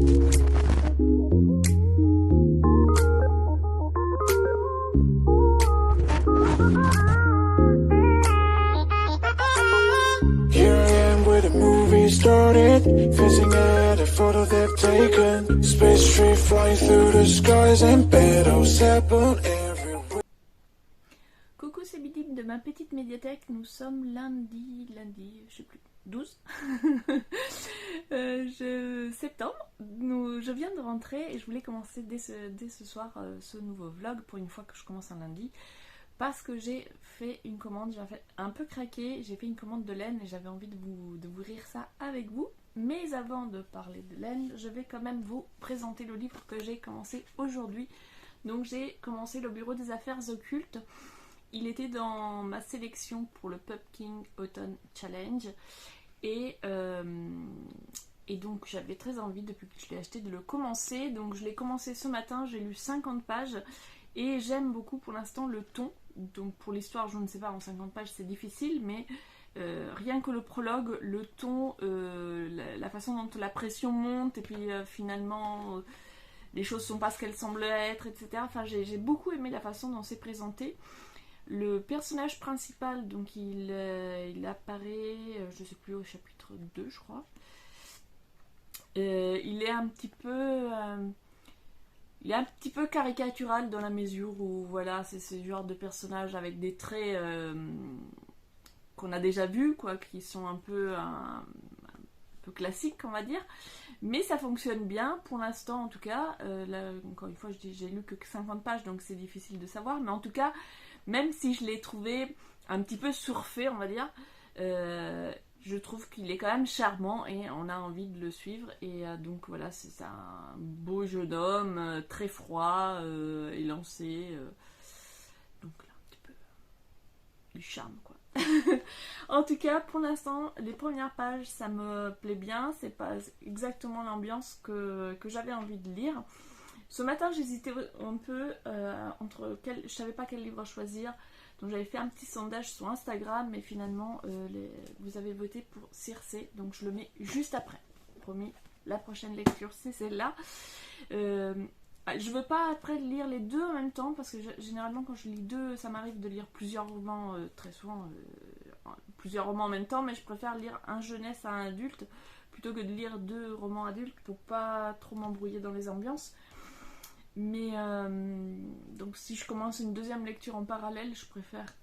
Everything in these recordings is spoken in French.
Here I am where the movie started, fizzing at a photo they've taken. Space tree flying through the skies and battles happen everywhere. Coucou, c'est Bidib de ma petite médiathèque. Nous sommes lundi, je sais plus, 12 septembre. Je viens de rentrer et je voulais commencer dès ce soir ce nouveau vlog pour une fois que je commence un lundi. Parce que j'ai fait une commande, j'ai fait un peu craquer, j'ai fait une commande de laine et j'avais envie de vous rire ça avec vous. Mais avant de parler de laine, je vais quand même vous présenter le livre que j'ai commencé aujourd'hui. Donc j'ai commencé le Bureau des affaires occultes. Il était dans ma sélection pour le Pumpkin Autumn Challenge. Et donc j'avais très envie depuis que je l'ai acheté de le commencer. Donc je l'ai commencé ce matin, j'ai lu 50 pages. Et j'aime beaucoup pour l'instant le ton. Donc pour l'histoire, je ne sais pas, en 50 pages c'est difficile, mais rien que le prologue, le ton, la façon dont la pression monte, et puis finalement les choses ne sont pas ce qu'elles semblent être, etc. Enfin, j'ai beaucoup aimé la façon dont c'est présenté. Le personnage principal, donc il apparaît, je ne sais plus, au chapitre 2, je crois. Il est un petit peu... Il est un petit peu caricatural dans la mesure où voilà, c'est ce genre de personnage avec des traits qu'on a déjà vus, quoi, qui sont un peu classiques, on va dire. Mais ça fonctionne bien pour l'instant, en tout cas. Là, encore une fois, j'ai lu que 50 pages, donc c'est difficile de savoir. Mais en tout cas, même si je l'ai trouvé un petit peu surfait, on va dire, je trouve qu'il est quand même charmant et on a envie de le suivre. Et donc voilà, c'est un beau jeune homme, très froid, élancé. Donc là, un petit peu du charme, quoi. En tout cas, pour l'instant, les premières pages, ça me plaît bien. C'est pas exactement l'ambiance que j'avais envie de lire. Ce matin, j'hésitais un peu je savais pas quel livre choisir. Donc j'avais fait un petit sondage sur Instagram, mais finalement vous avez voté pour Circe, donc je le mets juste après. Promis, la prochaine lecture c'est celle-là. Je veux pas après lire les deux en même temps, parce que généralement quand je lis deux, ça m'arrive de lire plusieurs romans, très souvent plusieurs romans en même temps, mais je préfère lire un jeunesse à un adulte, plutôt que de lire deux romans adultes pour pas trop m'embrouiller dans les ambiances. Mais donc si je commence une deuxième lecture en parallèle, je préfère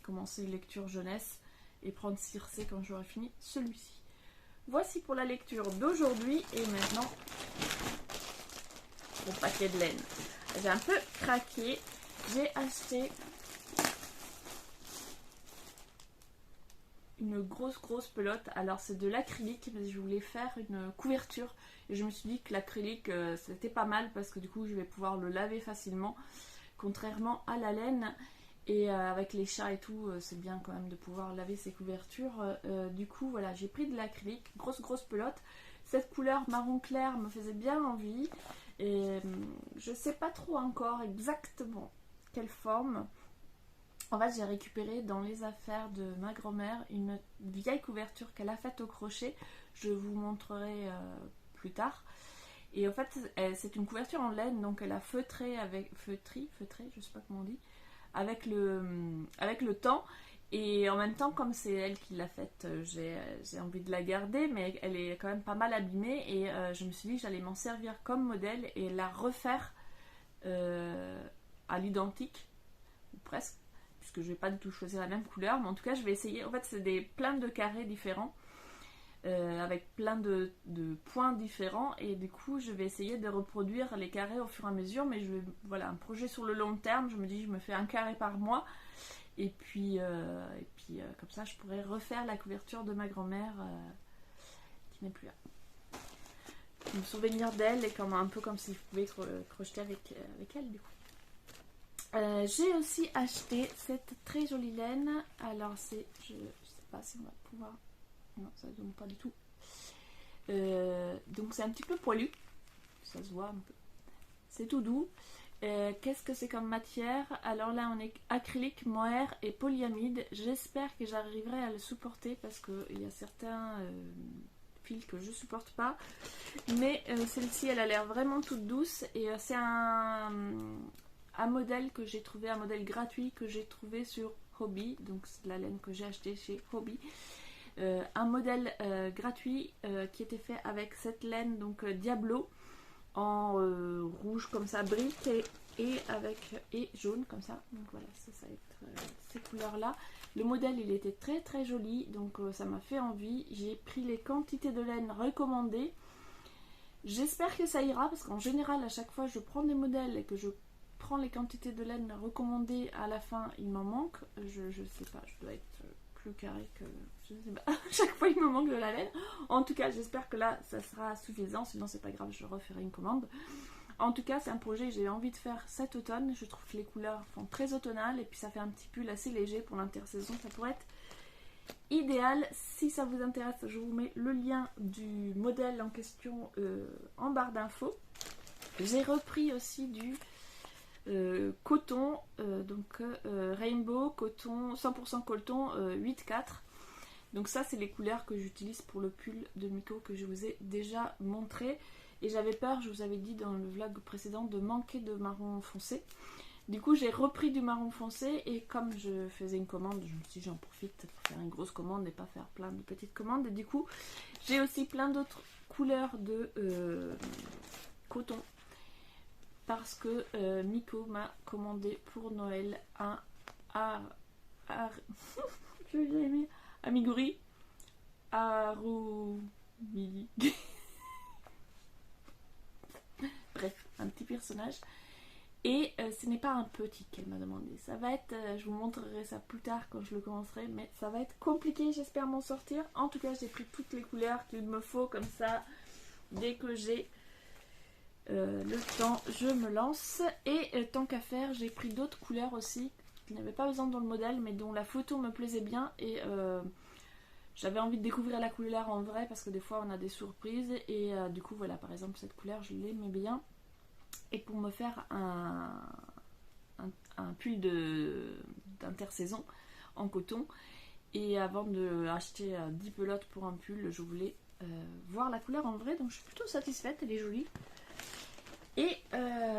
commencer lecture jeunesse et prendre Circe quand j'aurai fini celui-ci. Voici pour la lecture d'aujourd'hui. Et maintenant, mon paquet de laine. J'ai un peu craqué. J'ai acheté une grosse pelote. Alors c'est de l'acrylique, mais je voulais faire une couverture. Et je me suis dit que l'acrylique c'était pas mal parce que du coup je vais pouvoir le laver facilement, contrairement à la laine. Et avec les chats et tout, c'est bien quand même de pouvoir laver ses couvertures. Du coup voilà, j'ai pris de l'acrylique, grosse pelote. Cette couleur marron clair me faisait bien envie. Et je sais pas trop encore exactement quelle forme. En fait, j'ai récupéré dans les affaires de ma grand-mère une vieille couverture qu'elle a faite au crochet. Je vous montrerai plus tard. Et en fait, c'est une couverture en laine, donc elle a feutré, je sais pas comment on dit, avec le temps. Et en même temps, comme c'est elle qui l'a faite, j'ai envie de la garder, mais elle est quand même pas mal abîmée. Et je me suis dit que j'allais m'en servir comme modèle et la refaire à l'identique, ou presque, puisque je vais pas du tout choisir la même couleur, mais en tout cas je vais essayer. En fait c'est plein de carrés différents avec plein de points différents, et du coup je vais essayer de reproduire les carrés au fur et à mesure. Mais voilà, un projet sur le long terme. Je me dis, je me fais un carré par mois, et puis comme ça je pourrais refaire la couverture de ma grand-mère qui n'est plus là. Un souvenir d'elle, et un peu comme si je pouvais crocheter avec elle du coup. J'ai aussi acheté cette très jolie laine. Alors je sais pas si on va pouvoir... Non, ça ne zoome pas du tout. Donc c'est un petit peu poilu. Ça se voit un peu. C'est tout doux. Qu'est-ce que c'est comme matière? Alors là on est acrylique, mohair et polyamide. J'espère que j'arriverai à le supporter, parce qu'il y a certains fil que je supporte pas. Mais celle-ci, elle a l'air vraiment toute douce. Et c'est un modèle que j'ai trouvé, un modèle gratuit que j'ai trouvé sur Hobby. Donc c'est de la laine que j'ai acheté chez Hobby. Un modèle gratuit qui était fait avec cette laine donc Diablo en rouge comme ça, brique et jaune comme ça. Donc voilà, ça va être ces couleurs là. Le modèle il était très très joli, donc ça m'a fait envie. J'ai pris les quantités de laine recommandées. J'espère que ça ira parce qu'en général à chaque fois je prends des modèles et que je prends les quantités de laine recommandées, à la fin il m'en manque. Je sais pas, je dois être plus carré que... Je sais pas, chaque fois il me manque de la laine. En tout cas j'espère que là ça sera suffisant, sinon c'est pas grave, je referai une commande. En tout cas c'est un projet que j'ai envie de faire cet automne. Je trouve que les couleurs font très automnales et puis ça fait un petit pull assez léger pour l'intersaison. Ça pourrait être idéal. Si ça vous intéresse, je vous mets le lien du modèle en question en barre d'infos. J'ai repris aussi du coton, donc Rainbow coton, 100% coton 8-4. Donc ça c'est les couleurs que j'utilise pour le pull de Miko que je vous ai déjà montré. Et j'avais peur, je vous avais dit dans le vlog précédent, de manquer de marron foncé. Du coup j'ai repris du marron foncé et comme je faisais une commande, je me suis dit j'en profite pour faire une grosse commande et pas faire plein de petites commandes. Et du coup j'ai aussi plein d'autres couleurs de coton. Parce que Miko m'a commandé pour Noël un je vais aimer Amiguri Harumi. Bref, un petit personnage. Et ce n'est pas un petit qu'elle m'a demandé. Ça va être, je vous montrerai ça plus tard quand je le commencerai, mais ça va être compliqué, j'espère m'en sortir. En tout cas, j'ai pris toutes les couleurs qu'il me faut, comme ça, dès que j'ai le temps, je me lance. Et tant qu'à faire, j'ai pris d'autres couleurs aussi, qui n'avaient pas besoin dans le modèle, mais dont la photo me plaisait bien. Et j'avais envie de découvrir la couleur en vrai, parce que des fois on a des surprises. Et du coup, voilà, par exemple, cette couleur, je l'aimais bien. Et pour me faire un pull d'intersaison en coton. Et avant d'acheter 10 pelotes pour un pull, je voulais voir la couleur en vrai. Donc je suis plutôt satisfaite, elle est jolie. Et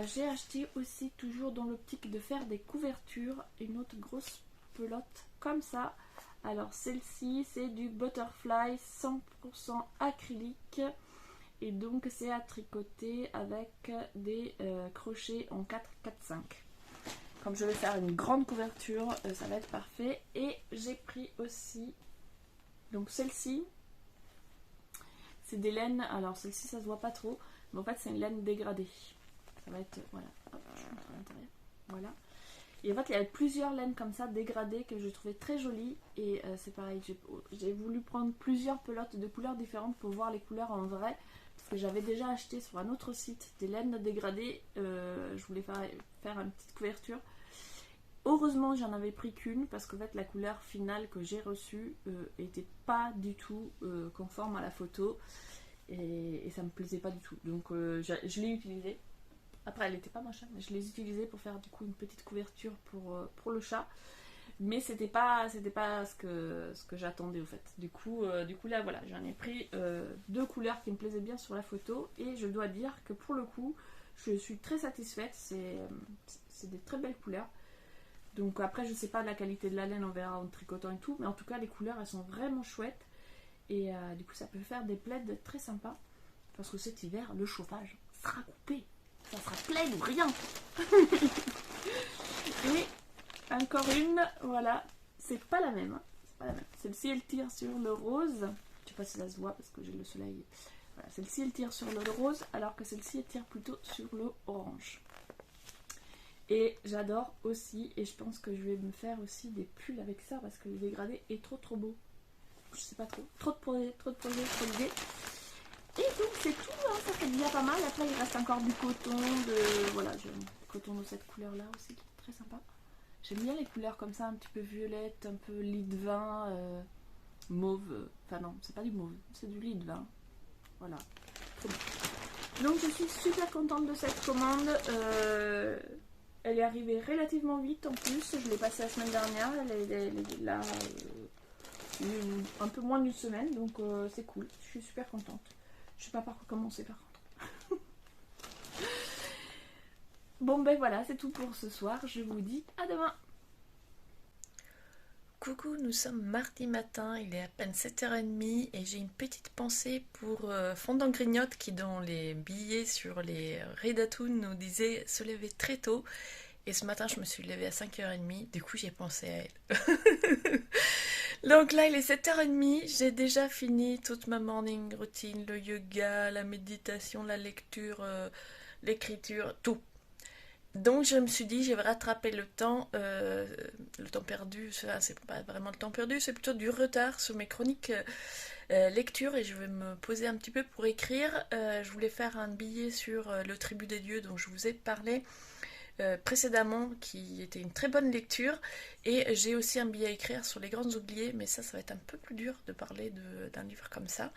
j'ai acheté aussi, toujours dans l'optique de faire des couvertures, une autre grosse pelote comme ça. Alors celle-ci c'est du Butterfly 100% acrylique. Et donc c'est à tricoter avec des crochets en 4-4-5. Comme je vais faire une grande couverture, ça va être parfait. Et j'ai pris aussi, donc celle-ci, c'est des laines, alors celle-ci ça se voit pas trop, mais en fait c'est une laine dégradée. Ça va être, voilà, hop, je montre à l'intérieur, voilà. Et en fait il y a plusieurs laines comme ça dégradées que je trouvais très jolies. Et c'est pareil, j'ai voulu prendre plusieurs pelotes de couleurs différentes pour voir les couleurs en vrai. Parce que j'avais déjà acheté sur un autre site des laines dégradées. Je voulais faire une petite couverture. Heureusement j'en avais pris qu'une, parce qu'en fait la couleur finale que j'ai reçue était pas du tout conforme à la photo. Et ça me plaisait pas du tout. Donc je l'ai utilisée. Après elle était pas moche, mais je l'ai utilisée pour faire du coup une petite couverture pour le chat. Mais c'était pas ce que j'attendais au fait. Du coup là voilà, j'en ai pris deux couleurs qui me plaisaient bien sur la photo. Et je dois dire que pour le coup, je suis très satisfaite. C'est des très belles couleurs. Donc après je sais pas la qualité de la laine, on verra en tricotant et tout. Mais en tout cas les couleurs elles sont vraiment chouettes. Et du coup ça peut faire des plaids très sympas. Parce que cet hiver le chauffage sera coupé. Ça sera plaid ou rien. Et encore une, voilà, c'est pas la même. C'est pas la même. Celle-ci elle tire sur le rose. Je sais pas si ça se voit parce que j'ai le soleil. Voilà, celle-ci elle tire sur le rose, alors que celle-ci elle tire plutôt sur le orange. Et j'adore aussi, et je pense que je vais me faire aussi des pulls avec ça parce que le dégradé est trop beau. Je sais pas trop. Trop de projets, trop d'idées. Et donc c'est tout, hein, ça fait déjà pas mal. Après il reste encore du coton, voilà, j'ai un coton de cette couleur là aussi qui est très sympa. J'aime bien les couleurs comme ça, un petit peu violette, un peu lit de vin, mauve. Enfin non, c'est pas du mauve, c'est du lit de vin. Voilà. Donc je suis super contente de cette commande. Elle est arrivée relativement vite en plus. Je l'ai passée la semaine dernière. Elle est là un peu moins d'une semaine, donc c'est cool. Je je suis super contente. Je sais pas par quoi commencer par contre. Bon ben voilà, c'est tout pour ce soir. Je vous dis à demain. Coucou, nous sommes mardi matin, il est à peine 7h30 et j'ai une petite pensée pour Fondant Grignote qui dans les billets sur les Redatoon nous disait se lever très tôt et ce matin je me suis levée à 5h30, du coup j'ai pensé à elle. Donc là il est 7h30, j'ai déjà fini toute ma morning routine, le yoga, la méditation, la lecture, l'écriture, tout. Donc je me suis dit, je vais rattraper le temps perdu, c'est pas vraiment le temps perdu, c'est plutôt du retard sur mes chroniques lecture et je vais me poser un petit peu pour écrire. Je voulais faire un billet sur le Tribut des Dieux dont je vous ai parlé précédemment, qui était une très bonne lecture, et j'ai aussi un billet à écrire sur les grands oubliés, mais ça va être un peu plus dur de parler d'un livre comme ça.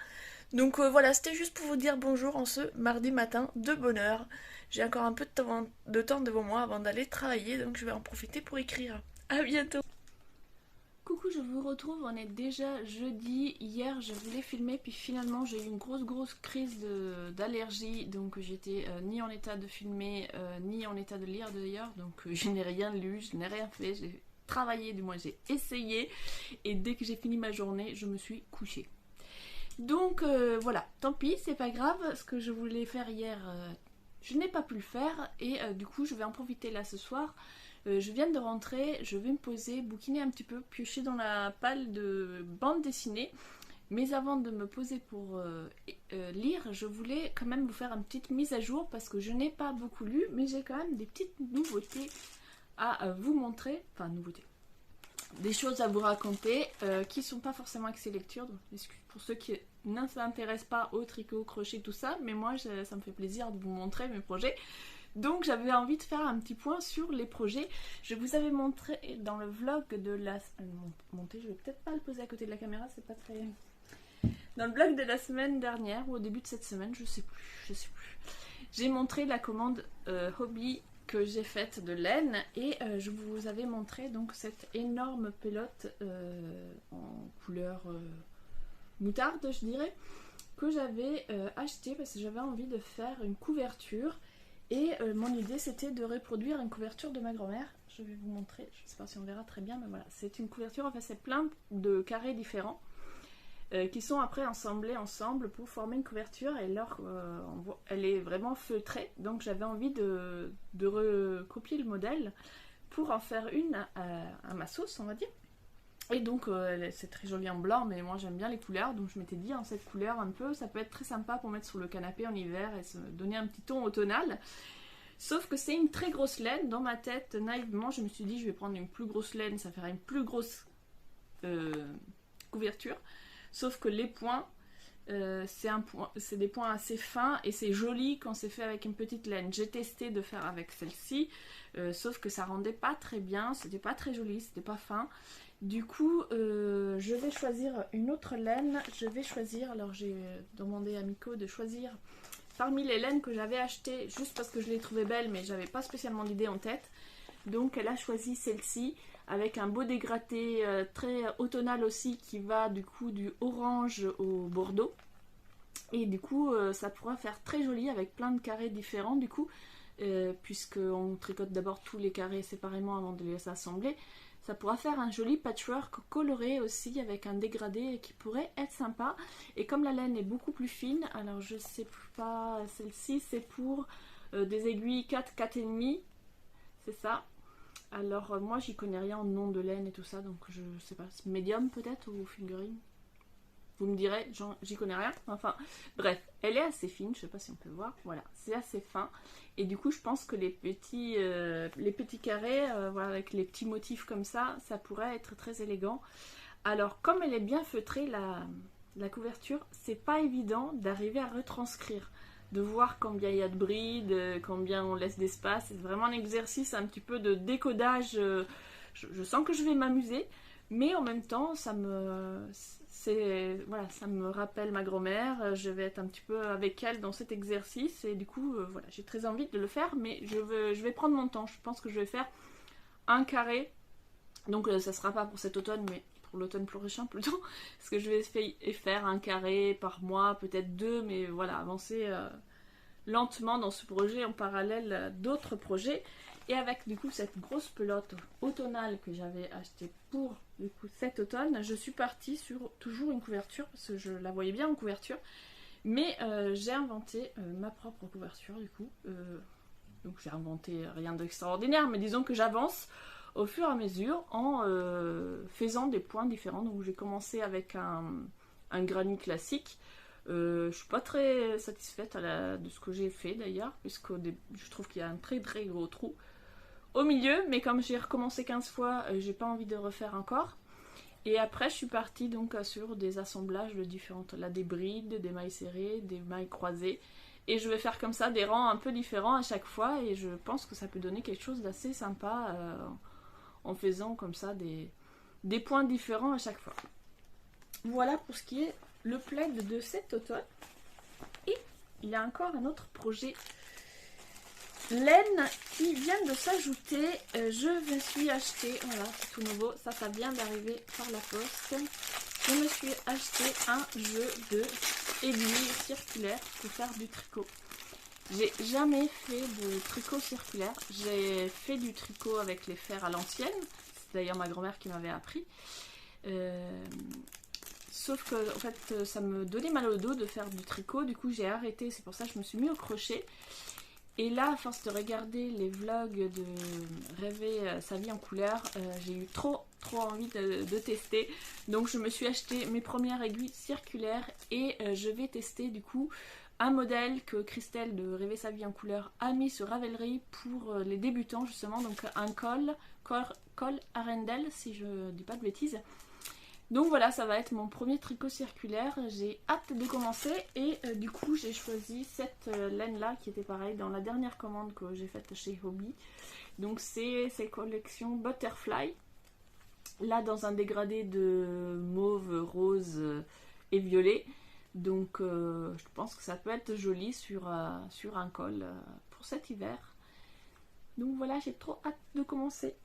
Donc voilà, c'était juste pour vous dire bonjour en ce mardi matin de bonne heure. J'ai encore un peu de temps devant moi avant d'aller travailler, donc je vais en profiter pour écrire. À bientôt. Coucou, je vous retrouve, on est déjà jeudi. Hier je voulais filmer, puis finalement j'ai eu une grosse crise d'allergie, donc j'étais ni en état de filmer, ni en état de lire d'ailleurs, donc je n'ai rien lu, je n'ai rien fait, j'ai travaillé, du moins j'ai essayé, et dès que j'ai fini ma journée, je me suis couchée. Donc voilà, tant pis, c'est pas grave, ce que je voulais faire hier, je n'ai pas pu le faire, et du coup je vais en profiter là ce soir. Je viens de rentrer, je vais me poser, bouquiner un petit peu, piocher dans la palle de bande dessinée. Mais avant de me poser pour lire, je voulais quand même vous faire une petite mise à jour parce que je n'ai pas beaucoup lu, mais j'ai quand même des petites nouveautés à vous montrer. Enfin, nouveautés. Des choses à vous raconter qui ne sont pas forcément axées lecture. Donc, pour ceux qui ne s'intéressent pas au tricot, au crochet, tout ça, mais moi ça me fait plaisir de vous montrer mes projets. Donc j'avais envie de faire un petit point sur les projets. Je vous avais montré dans le vlog de la... je vais peut-être pas le poser à côté de la caméra, c'est pas très... Dans le vlog de la semaine dernière, ou au début de cette semaine, je sais plus. J'ai montré la commande hobby que j'ai faite de laine, et je vous avais montré donc cette énorme pelote en couleur moutarde, je dirais, que j'avais acheté parce que j'avais envie de faire une couverture. Et mon idée c'était de reproduire une couverture de ma grand-mère. Je vais vous montrer, je ne sais pas si on verra très bien, mais voilà. C'est une couverture, enfin c'est plein de carrés différents qui sont après assemblés ensemble pour former une couverture. Et elle est vraiment feutrée, donc j'avais envie de recopier le modèle pour en faire une à ma sauce, on va dire. Et donc c'est très joli en blanc, mais moi j'aime bien les couleurs, donc je m'étais dit cette couleur un peu, ça peut être très sympa pour mettre sur le canapé en hiver et se donner un petit ton automnal. Sauf que c'est une très grosse laine. Dans ma tête, naïvement, je me suis dit je vais prendre une plus grosse laine, ça fera une plus grosse couverture. Sauf que les points, c'est des points assez fins et c'est joli quand c'est fait avec une petite laine. J'ai testé de faire avec celle-ci, sauf que ça rendait pas très bien, c'était pas très joli, c'était pas fin. Du coup, je vais choisir une autre laine. Alors j'ai demandé à Miko de choisir parmi les laines que j'avais achetées, juste parce que je les trouvais belles, mais j'avais pas spécialement d'idée en tête. Donc elle a choisi celle-ci, avec un beau dégradé très automnal aussi, qui va du coup du orange au bordeaux. Et du coup, ça pourra faire très joli avec plein de carrés différents du coup, puisqu'on tricote d'abord tous les carrés séparément avant de les assembler. Ça pourra faire un joli patchwork coloré aussi avec un dégradé qui pourrait être sympa. Et comme la laine est beaucoup plus fine, alors je sais pas, celle-ci c'est pour des aiguilles 4, 4,5, c'est ça. Alors moi j'y connais rien en nom de laine et tout ça, donc je sais pas, médium peut-être ou fingering. Vous me direz, j'y connais rien. Enfin, bref, elle est assez fine, je sais pas si on peut voir. Voilà, c'est assez fin. Et du coup, je pense que les petits carrés, voilà, avec les petits motifs comme ça pourrait être très élégant. Alors, comme elle est bien feutrée, la couverture, c'est pas évident d'arriver à retranscrire. De voir combien il y a de brides, combien on laisse d'espace. C'est vraiment un exercice un petit peu de décodage. Je sens que je vais m'amuser. Mais en même temps, ça me rappelle ma grand-mère, je vais être un petit peu avec elle dans cet exercice et du coup, voilà, j'ai très envie de le faire, mais je vais prendre mon temps. Je pense que je vais faire un carré, donc ça sera pas pour cet automne, mais pour l'automne prochain plutôt, parce que je vais faire un carré par mois, peut-être 2, mais voilà, avancer lentement dans ce projet en parallèle d'autres projets. Et avec du coup cette grosse pelote automnale que j'avais achetée pour du coup cet automne, je suis partie sur toujours une couverture, parce que je la voyais bien en couverture, mais j'ai inventé ma propre couverture du coup. Donc j'ai inventé rien d'extraordinaire, mais disons que j'avance au fur et à mesure en faisant des points différents. Donc j'ai commencé avec un granit classique. Je suis pas très satisfaite de ce que j'ai fait d'ailleurs, puisque je trouve qu'il y a un très très gros trou au milieu, mais comme j'ai recommencé 15 fois, j'ai pas envie de refaire encore. Et après je suis partie donc sur des assemblages de différentes, là des brides, des mailles serrées, des mailles croisées. Et je vais faire comme ça des rangs un peu différents à chaque fois, et je pense que ça peut donner quelque chose d'assez sympa en faisant comme ça des points différents à chaque fois. Voilà pour ce qui est le plaid de cet automne. Et il y a encore un autre projet laine qui vient de s'ajouter. Je me suis acheté, voilà, c'est tout nouveau, ça vient d'arriver par la poste. Je me suis acheté un jeu de aiguilles circulaires pour faire du tricot. J'ai jamais fait de tricot circulaire. J'ai fait du tricot avec les fers à l'ancienne. C'est d'ailleurs ma grand-mère qui m'avait appris. Sauf que en fait, ça me donnait mal au dos de faire du tricot. Du coup, j'ai arrêté. C'est pour ça que je me suis mis au crochet. Et là, à force de regarder les vlogs de Rêver sa vie en couleur, j'ai eu trop envie de tester. Donc je me suis acheté mes premières aiguilles circulaires et je vais tester du coup un modèle que Christelle de Rêver sa vie en couleur a mis sur Ravelry pour les débutants justement. Donc un col Arendelle, si je dis pas de bêtises. Donc voilà, ça va être mon premier tricot circulaire, j'ai hâte de commencer et du coup j'ai choisi cette laine là qui était pareil dans la dernière commande que j'ai faite chez Hobby. Donc c'est cette collection Butterfly, là dans un dégradé de mauve, rose et violet. Donc je pense que ça peut être joli sur un col pour cet hiver. Donc voilà, j'ai trop hâte de commencer.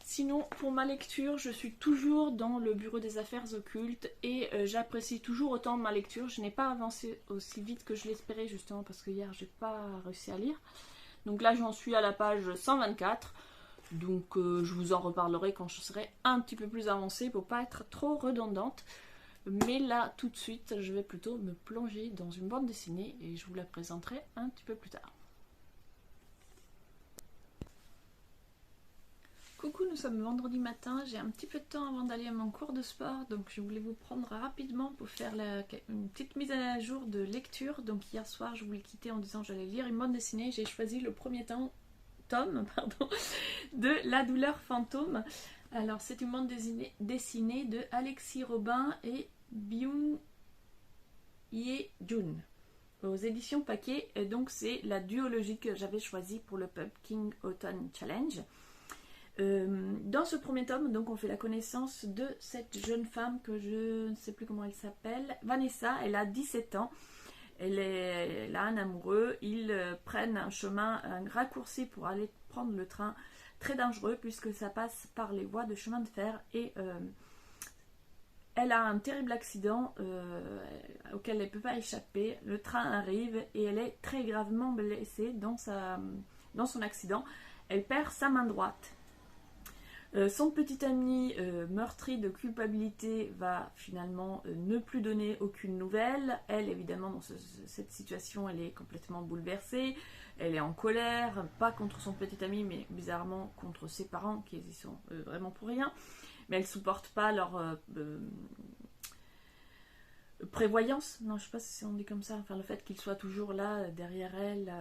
Sinon, pour ma lecture, je suis toujours dans le bureau des affaires occultes et j'apprécie toujours autant ma lecture. Je n'ai pas avancé aussi vite que je l'espérais justement parce que hier, j'ai pas réussi à lire. Donc là, j'en suis à la page 124. Donc je vous en reparlerai quand je serai un petit peu plus avancée pour pas être trop redondante. Mais là, tout de suite, je vais plutôt me plonger dans une bande dessinée et je vous la présenterai un petit peu plus tard. Coucou, nous sommes vendredi matin, j'ai un petit peu de temps avant d'aller à mon cours de sport, donc je voulais vous prendre rapidement pour faire une petite mise à jour de lecture. Donc hier soir, je voulais quitter en disant que j'allais lire une bande dessinée, j'ai choisi le premier tome de La douleur fantôme. Alors c'est une bande dessinée de Alexis Robin et Byung Ye Jun aux éditions Paquet, et donc c'est la duologie que j'avais choisie pour le Pumpkin Autumn Challenge. Dans ce premier tome, donc on fait la connaissance de cette jeune femme que je ne sais plus comment elle s'appelle, Vanessa. Elle a 17 ans, elle a un amoureux, ils prennent un raccourci pour aller prendre le train, très dangereux puisque ça passe par les voies de chemin de fer, et elle a un terrible accident auquel elle ne peut pas échapper. Le train arrive et elle est très gravement blessée dans son accident. Elle perd sa main droite. Son petit ami meurtri de culpabilité va finalement ne plus donner aucune nouvelle. Elle, évidemment, dans cette situation, elle est complètement bouleversée. Elle est en colère, pas contre son petit ami, mais bizarrement contre ses parents qui y sont vraiment pour rien. Mais elle ne supporte pas leur prévoyance. Non, je ne sais pas si on dit comme ça. Enfin, le fait qu'il soit toujours là, derrière elle,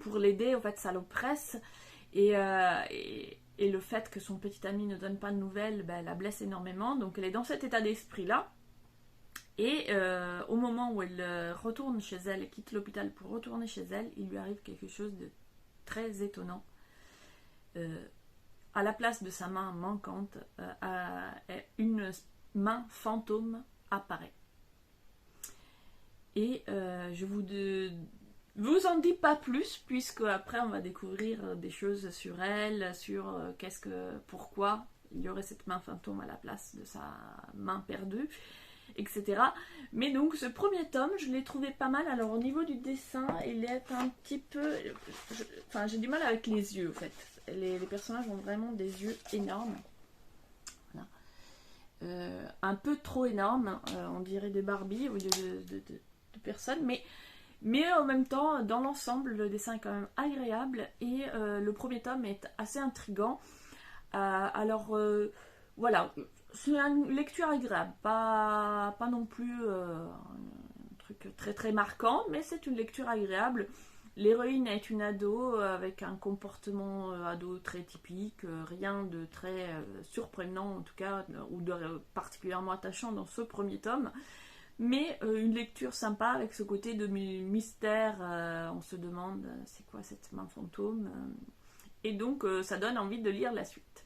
pour l'aider, en fait, ça l'oppresse. Et le fait que son petit ami ne donne pas de nouvelles, ben, la blesse énormément. Donc elle est dans cet état d'esprit-là. Et au moment où elle retourne chez elle, et quitte l'hôpital pour retourner chez elle, il lui arrive quelque chose de très étonnant. À la place de sa main manquante, une main fantôme apparaît. Et je vous en dis pas plus, puisque après on va découvrir des choses sur elle, sur pourquoi il y aurait cette main fantôme à la place de sa main perdue, etc. Mais donc ce premier tome, je l'ai trouvé pas mal. Alors au niveau du dessin, il est un petit peu... Enfin, j'ai du mal avec les yeux, en fait. Les personnages ont vraiment des yeux énormes. Voilà. Un peu trop énormes, on dirait des Barbie au lieu de personnes, mais en même temps, dans l'ensemble, le dessin est quand même agréable et le premier tome est assez intriguant. Alors, voilà, c'est une lecture agréable, pas non plus un truc très très marquant, mais c'est une lecture agréable. L'héroïne est une ado avec un comportement ado très typique, rien de très surprenant en tout cas, ou de particulièrement attachant dans ce premier tome. Mais une lecture sympa avec ce côté de mystère, on se demande c'est quoi cette main fantôme, et donc ça donne envie de lire la suite.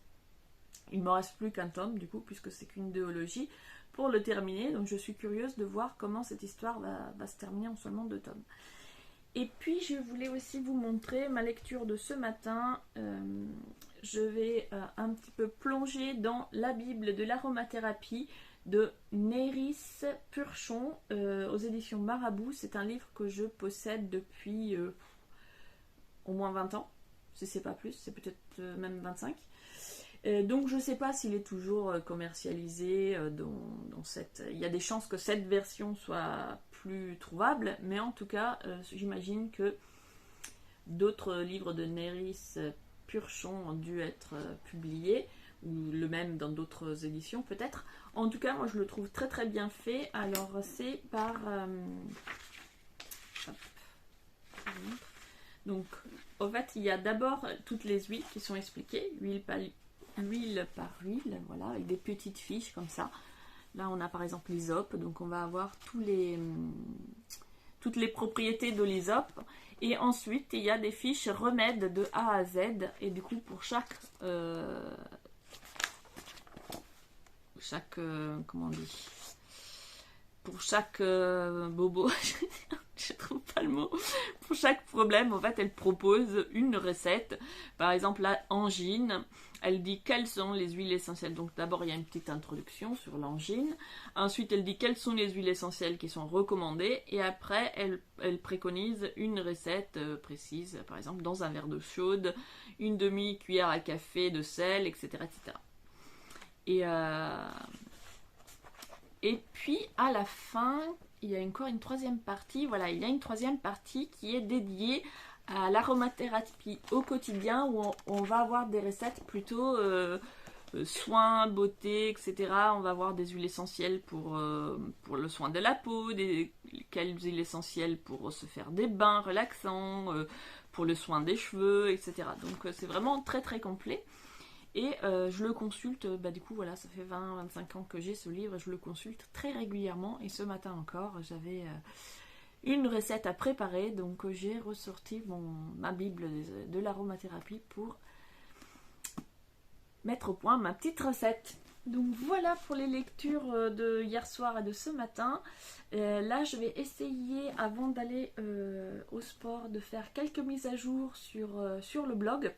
Il ne me reste plus qu'un tome du coup, puisque c'est qu'une duologie, pour le terminer, donc je suis curieuse de voir comment cette histoire va se terminer en seulement 2 tomes. Et puis je voulais aussi vous montrer ma lecture de ce matin. Je vais un petit peu plonger dans la Bible de l'aromathérapie de Néris Purchon aux éditions Marabout. C'est un livre que je possède depuis au moins 20 ans, si c'est pas plus, c'est peut-être même 25. Donc je ne sais pas s'il est toujours commercialisé dans cette... Il y a des chances que cette version soit plus trouvable, mais en tout cas j'imagine que d'autres livres de Néris Purchon ont dû être publiés, ou le même dans d'autres éditions peut-être. En tout cas, moi je le trouve très très bien fait. Alors c'est par... Donc, en fait, il y a d'abord toutes les huiles qui sont expliquées, huile par huile, voilà, avec des petites fiches comme ça. Là, on a par exemple l'hysope, donc on va avoir toutes les propriétés de l'hysope. Et ensuite, il y a des fiches remèdes de A à Z. Et du coup, pour chaque comment on dit, pour chaque bobo, je trouve pas le mot, pour chaque problème, en fait, elle propose une recette. Par exemple, la angine, elle dit quelles sont les huiles essentielles. Donc d'abord, il y a une petite introduction sur l'angine. Ensuite, elle dit quelles sont les huiles essentielles qui sont recommandées. Et après, elle préconise une recette précise. Par exemple, dans un verre d'eau chaude, une demi-cuillère à café de sel, etc. etc. Et puis, à la fin, il y a encore une troisième partie. Voilà, il y a une troisième partie qui est dédiée à l'aromathérapie au quotidien, où on va avoir des recettes plutôt soins, beauté, etc. On va avoir des huiles essentielles pour le soin de la peau, quelles huiles essentielles pour se faire des bains relaxants, pour le soin des cheveux, etc. Donc c'est vraiment très très complet. Et je le consulte, du coup voilà, ça fait 20-25 ans que j'ai ce livre, et je le consulte très régulièrement. Et ce matin encore, j'avais une recette à préparer, donc j'ai ressorti ma Bible de l'aromathérapie pour mettre au point ma petite recette. Donc voilà pour les lectures de hier soir et de ce matin. Là, je vais essayer, avant d'aller au sport, de faire quelques mises à jour sur le blog.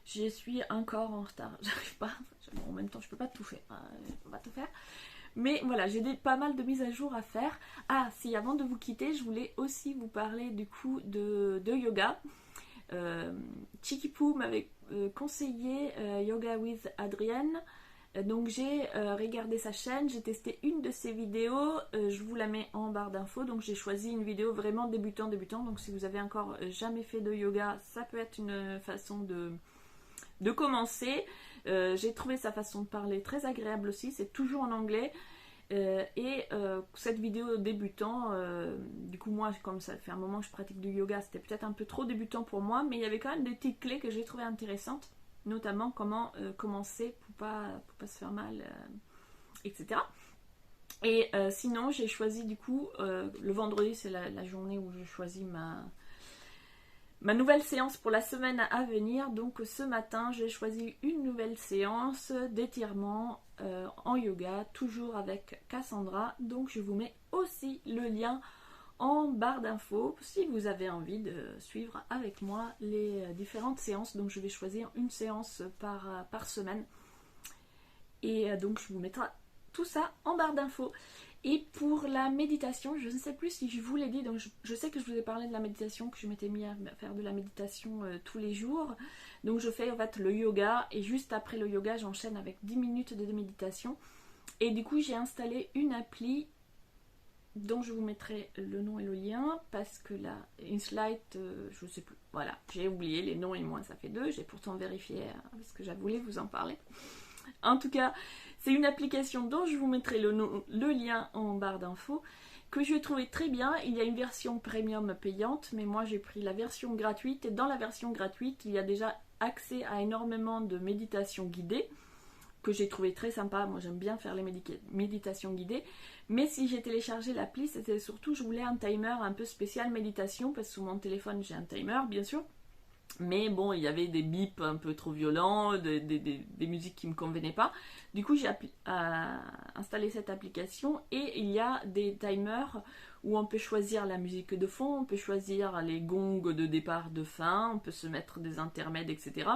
Je suis encore en retard, j'arrive pas, en même temps je peux pas tout faire, mais voilà, j'ai pas mal de mises à jour à faire. Ah si, avant de vous quitter, je voulais aussi vous parler du coup de yoga. Chikipou m'avait conseillé Yoga with Adrienne, donc j'ai regardé sa chaîne, j'ai testé une de ses vidéos, je vous la mets en barre d'infos. Donc j'ai choisi une vidéo vraiment débutant, donc si vous avez encore jamais fait de yoga, ça peut être une façon de commencer. J'ai trouvé sa façon de parler très agréable aussi, c'est toujours en anglais. Cette vidéo débutant, du coup moi comme ça fait un moment que je pratique du yoga, c'était peut-être un peu trop débutant pour moi, mais il y avait quand même des petites clés que j'ai trouvées intéressantes, notamment comment commencer pour pas se faire mal, etc. Et sinon j'ai choisi du coup, le vendredi c'est la journée où je choisis ma nouvelle séance pour la semaine à venir. Donc ce matin j'ai choisi une nouvelle séance d'étirement en yoga, toujours avec Cassandra. Donc je vous mets aussi le lien en barre d'infos si vous avez envie de suivre avec moi les différentes séances. Donc je vais choisir une séance par semaine. Et donc je vous mettrai tout ça en barre d'infos. Et pour la méditation, je ne sais plus si je vous l'ai dit, donc je sais que je vous ai parlé de la méditation, que je m'étais mis à faire de la méditation tous les jours. Donc je fais en fait le yoga et juste après le yoga, j'enchaîne avec 10 minutes de méditation. Et du coup, j'ai installé une appli dont je vous mettrai le nom et le lien parce que là, Insight, je ne sais plus. Voilà, j'ai oublié les noms et moi, ça fait 2. J'ai pourtant vérifié parce que j'avais voulu vous en parler. En tout cas, c'est une application dont je vous mettrai le lien en barre d'infos que je trouvais très bien. Il y a une version premium payante, mais moi j'ai pris la version gratuite. Et dans la version gratuite, il y a déjà accès à énormément de méditations guidées que j'ai trouvé très sympa. Moi j'aime bien faire les méditations guidées. Mais si j'ai téléchargé l'appli, c'était surtout je voulais un timer un peu spécial méditation parce que sur mon téléphone j'ai un timer bien sûr. Mais bon, il y avait des bips un peu trop violents, des musiques qui ne me convenaient pas. Du coup, j'ai installé cette application et il y a des timers où on peut choisir la musique de fond, on peut choisir les gongs de départ, de fin, on peut se mettre des intermèdes, etc.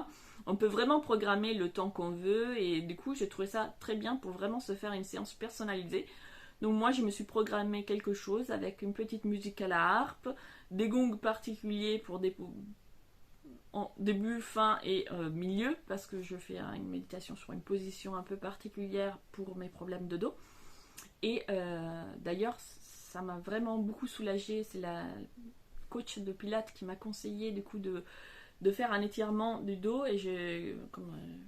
On peut vraiment programmer le temps qu'on veut et du coup, j'ai trouvé ça très bien pour vraiment se faire une séance personnalisée. Donc moi, je me suis programmé quelque chose avec une petite musique à la harpe, des gongs particuliers pour en début, fin et milieu parce que je fais une méditation sur une position un peu particulière pour mes problèmes de dos et d'ailleurs ça m'a vraiment beaucoup soulagée. C'est la coach de pilates qui m'a conseillé du coup de faire un étirement du dos et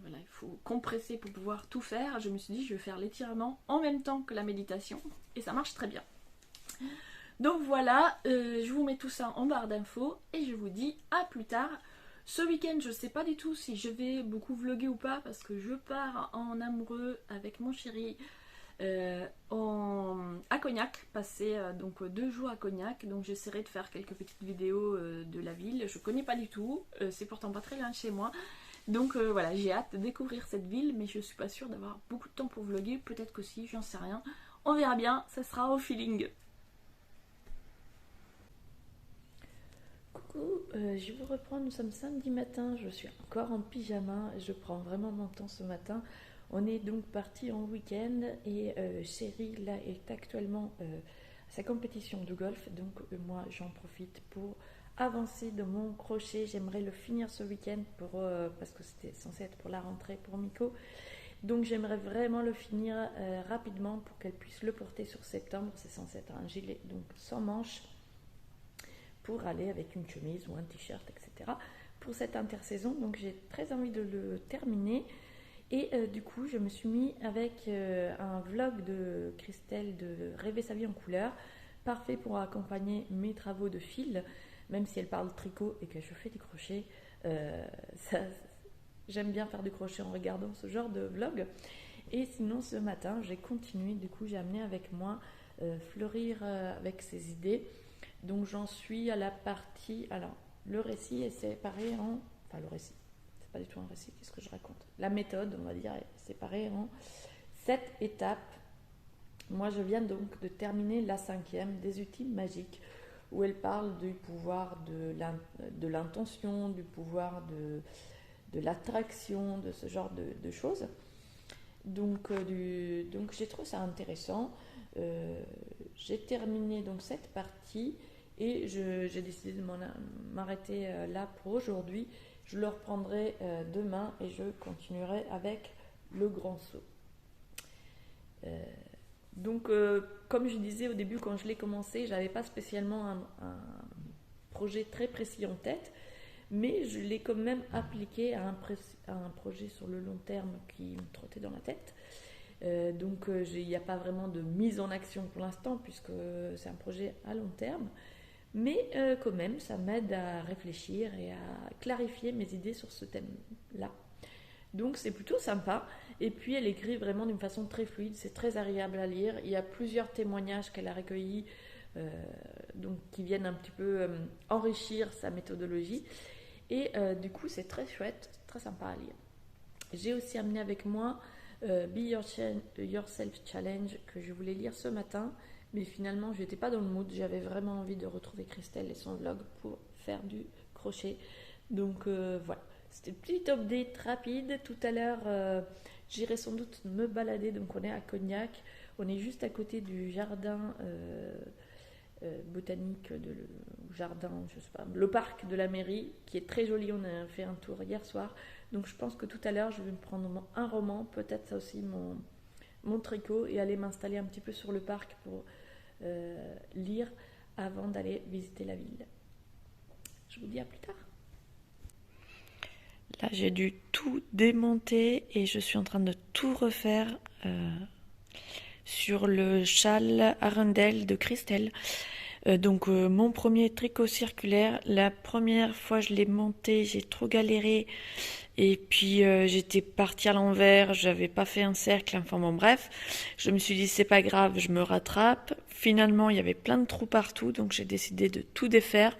voilà, il faut compresser pour pouvoir tout faire. Je me suis dit je vais faire l'étirement en même temps que la méditation et ça marche très bien. Donc voilà, je vous mets tout ça en barre d'infos et je vous dis à plus tard. Ce week-end, je ne sais pas du tout si je vais beaucoup vlogger ou pas parce que je pars en amoureux avec mon chéri à Cognac, passer donc 2 jours à Cognac. Donc j'essaierai de faire quelques petites vidéos de la ville. Je ne connais pas du tout, c'est pourtant pas très loin de chez moi. Donc voilà, j'ai hâte de découvrir cette ville, mais je ne suis pas sûre d'avoir beaucoup de temps pour vlogger. Peut-être que si, j'en sais rien. On verra bien, ça sera au feeling. Coucou, je vous reprends, nous sommes samedi matin, je suis encore en pyjama, je prends vraiment mon temps ce matin. On est donc parti en week-end et Chéri là est actuellement à sa compétition de golf, donc moi j'en profite pour avancer de mon crochet. J'aimerais le finir ce week-end parce que c'était censé être pour la rentrée pour Miko. Donc j'aimerais vraiment le finir rapidement pour qu'elle puisse le porter sur septembre. C'est censé être un gilet donc sans manches, pour aller avec une chemise ou un t-shirt, etc. pour cette intersaison. Donc j'ai très envie de le terminer. Et du coup, je me suis mis avec un vlog de Christelle de Rêver sa vie en couleur, parfait pour accompagner mes travaux de fil, même si elle parle de tricot et que je fais du crochet. J'aime bien faire du crochet en regardant ce genre de vlog. Et sinon, ce matin, j'ai continué. Du coup, j'ai amené avec moi Fleurir avec ses idées. Donc j'en suis à la partie, alors le récit est séparé en, enfin le récit, c'est pas du tout un récit, qu'est-ce que je raconte? La méthode, on va dire, est séparée en 7 étapes. Moi je viens donc de terminer la 5e, des outils magiques, où elle parle du pouvoir de l'intention, du pouvoir de l'attraction, de ce genre de choses. Donc j'ai trouvé ça intéressant. J'ai terminé donc cette partie et j'ai décidé de m'arrêter là pour aujourd'hui. Je le reprendrai demain et je continuerai avec le grand saut. Donc comme je disais au début quand je l'ai commencé, j'avais pas spécialement un projet très précis en tête, mais je l'ai quand même appliqué à un projet sur le long terme qui me trottait dans la tête. Donc il n'y a pas vraiment de mise en action pour l'instant puisque c'est un projet à long terme, mais quand même ça m'aide à réfléchir et à clarifier mes idées sur ce thème-là. Donc c'est plutôt sympa, et puis elle écrit vraiment d'une façon très fluide, c'est très agréable à lire. Il y a plusieurs témoignages qu'elle a recueillis donc, qui viennent un petit peu enrichir sa méthodologie, et du coup c'est très chouette, très sympa à lire. J'ai aussi amené avec moi Be Yourself Challenge que je voulais lire ce matin Mais finalement, je n'étais pas dans le mood. J'avais vraiment envie de retrouver Christelle et son vlog pour faire du crochet. Donc voilà, c'était une petite update rapide. Tout à l'heure, j'irai sans doute me balader. Donc on est à Cognac. On est juste à côté du jardin botanique, jardin, je sais pas, le parc de la mairie, qui est très joli. On a fait un tour hier soir. Donc je pense que tout à l'heure, je vais me prendre un roman, peut-être ça aussi mon tricot, et aller m'installer un petit peu sur le parc pour lire avant d'aller visiter la ville. Je vous dis à plus tard. Là, j'ai dû tout démonter et je suis en train de tout refaire sur le châle Arundel de Christelle. Donc mon premier tricot circulaire, la première fois je l'ai monté, j'ai trop galéré et puis j'étais partie à l'envers, j'avais pas fait un cercle, enfin bon bref, je me suis dit c'est pas grave, je me rattrape. Finalement il y avait plein de trous partout, donc j'ai décidé de tout défaire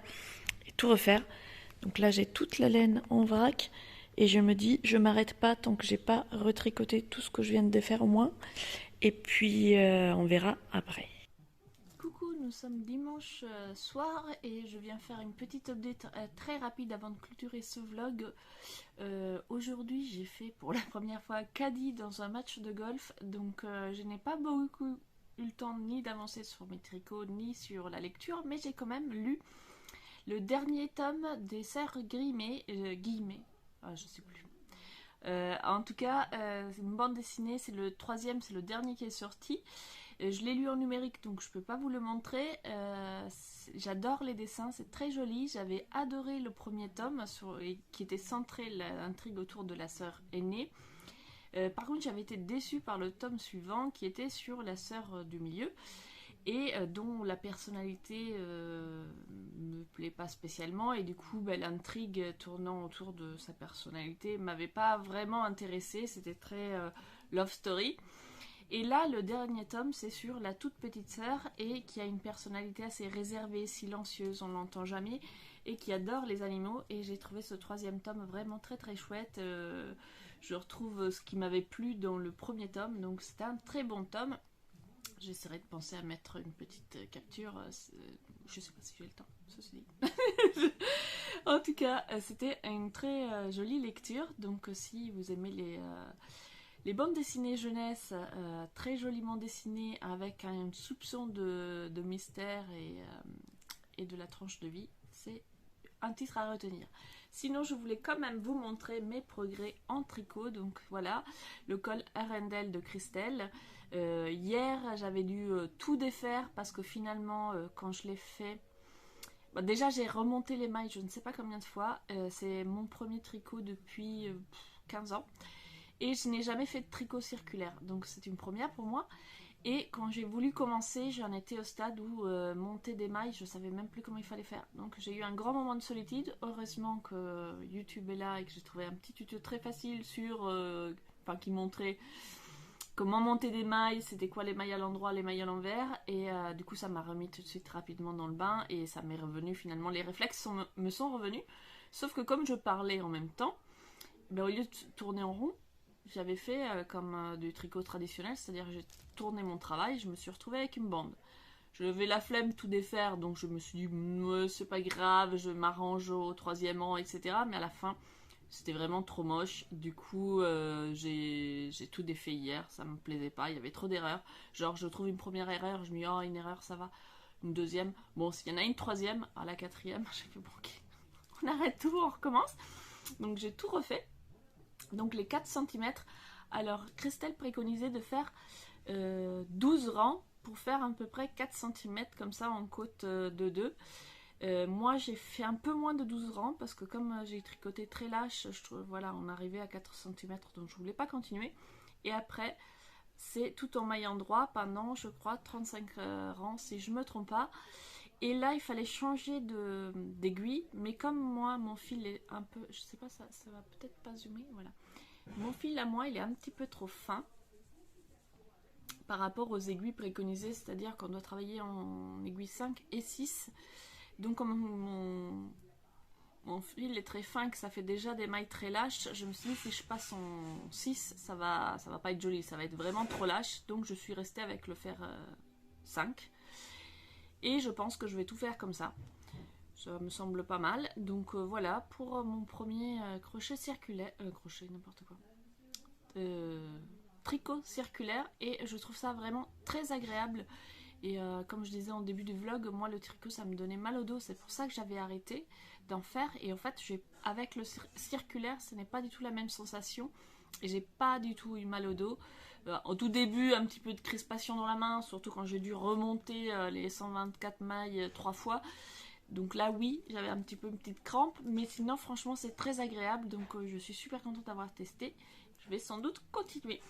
et tout refaire. Donc là j'ai toute la laine en vrac et je me dis je m'arrête pas tant que j'ai pas retricoté tout ce que je viens de défaire au moins, et puis on verra après. Coucou, nous sommes dimanche soir et je viens faire une petite update très rapide avant de clôturer ce vlog. Aujourd'hui j'ai fait pour la première fois caddie dans un match de golf, donc je n'ai pas beaucoup eu le temps ni d'avancer sur mes tricots ni sur la lecture, mais j'ai quand même lu le dernier tome des Sœurs Guillemets, je sais plus. En tout cas, c'est une bande dessinée, c'est le troisième, c'est le dernier qui est sorti. Je l'ai lu en numérique, donc je peux pas vous le montrer. J'adore les dessins, c'est très joli. J'avais adoré le premier tome qui était centré l'intrigue autour de la sœur aînée. Par contre, j'avais été déçue par le tome suivant qui était sur la sœur du milieu et dont la personnalité me plaît pas spécialement, et du coup l'intrigue tournant autour de sa personnalité m'avait pas vraiment intéressée. C'était très love story. Et là, le dernier tome, c'est sur la toute petite sœur et qui a une personnalité assez réservée, silencieuse, on l'entend jamais, et qui adore les animaux. Et j'ai trouvé ce troisième tome vraiment très très chouette. Je retrouve ce qui m'avait plu dans le premier tome, donc c'était un très bon tome. J'essaierai de penser à mettre une petite capture. Je sais pas si j'ai le temps, ceci dit. En tout cas, c'était une très jolie lecture. Donc si vous aimez les bandes dessinées jeunesse, très joliment dessinées, avec un soupçon de mystère et de la tranche de vie, c'est un titre à retenir. Sinon, je voulais quand même vous montrer mes progrès en tricot. Donc voilà, le col Arundel de Christelle. Hier, j'avais dû tout défaire parce que finalement, quand je l'ai fait... déjà, j'ai remonté les mailles je ne sais pas combien de fois. C'est mon premier tricot depuis 15 ans. Et je n'ai jamais fait de tricot circulaire, donc c'est une première pour moi. Et quand j'ai voulu commencer, j'en étais au stade où monter des mailles, je savais même plus comment il fallait faire. Donc j'ai eu un grand moment de solitude. Heureusement que YouTube est là et que j'ai trouvé un petit tuto très facile qui montrait comment monter des mailles, c'était quoi les mailles à l'endroit, les mailles à l'envers. Et du coup ça m'a remis tout de suite rapidement dans le bain et ça m'est revenu finalement. Les réflexes me sont revenus. Sauf que comme je parlais en même temps, au lieu de tourner en rond, j'avais fait comme du tricot traditionnel, c'est-à-dire que j'ai tourné mon travail, je me suis retrouvée avec une bande. Je levais la flemme tout défaire, donc je me suis dit c'est pas grave, je m'arrange au troisième rang, etc. Mais à la fin, c'était vraiment trop moche. Du coup, j'ai tout défait hier, ça me plaisait pas, il y avait trop d'erreurs. Genre, je trouve une première erreur, je me dis oh, une erreur, ça va. Une deuxième, bon, s'il y en a une troisième, à la quatrième, j'ai fait bon, ok, on arrête tout, on recommence. Donc j'ai tout refait. Donc les 4 cm, alors Christelle préconisait de faire 12 rangs pour faire à peu près 4 cm comme ça en côte de 2. Moi j'ai fait un peu moins de 12 rangs parce que comme j'ai tricoté très lâche, voilà, on arrivait à 4 cm, donc je voulais pas continuer. Et après c'est tout en maillant droit pendant je crois 35 rangs si je me trompe pas. Et là, il fallait changer d'aiguille, mais comme moi, mon fil est un peu... Je sais pas, ça va peut-être pas zoomer, voilà. Mon fil à moi, il est un petit peu trop fin par rapport aux aiguilles préconisées, c'est-à-dire qu'on doit travailler en aiguille 5 et 6. Donc, comme mon fil est très fin, que ça fait déjà des mailles très lâches, je me suis dit, si je passe en 6, ça va pas être joli, ça va être vraiment trop lâche. Donc, je suis restée avec le fer 5. Et je pense que je vais tout faire comme ça. Ça me semble pas mal. Donc voilà pour mon premier crochet circulaire. Crochet, n'importe quoi. Tricot circulaire. Et je trouve ça vraiment très agréable. Et comme je disais en début du vlog, moi le tricot ça me donnait mal au dos. C'est pour ça que j'avais arrêté d'en faire. Et en fait, avec le circulaire, ce n'est pas du tout la même sensation. Et j'ai pas du tout eu mal au dos. Au tout début, un petit peu de crispation dans la main, surtout quand j'ai dû remonter les 124 mailles 3 fois. Donc là, oui, j'avais un petit peu une petite crampe, mais sinon, franchement, c'est très agréable. Donc je suis super contente d'avoir testé. Je vais sans doute continuer.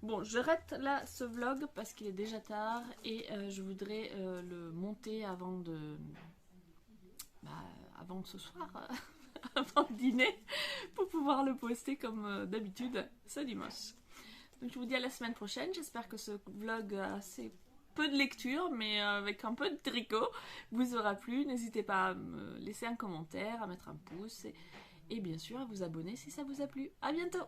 Bon, je rate là ce vlog parce qu'il est déjà tard et je voudrais le monter avant ce soir. Avant le dîner pour pouvoir le poster comme d'habitude ce dimanche. Donc je vous dis à la semaine prochaine. J'espère que ce vlog a assez peu de lecture mais avec un peu de tricot vous aura plu. N'hésitez pas à me laisser un commentaire, à mettre un pouce et bien sûr à vous abonner si ça vous a plu. À bientôt.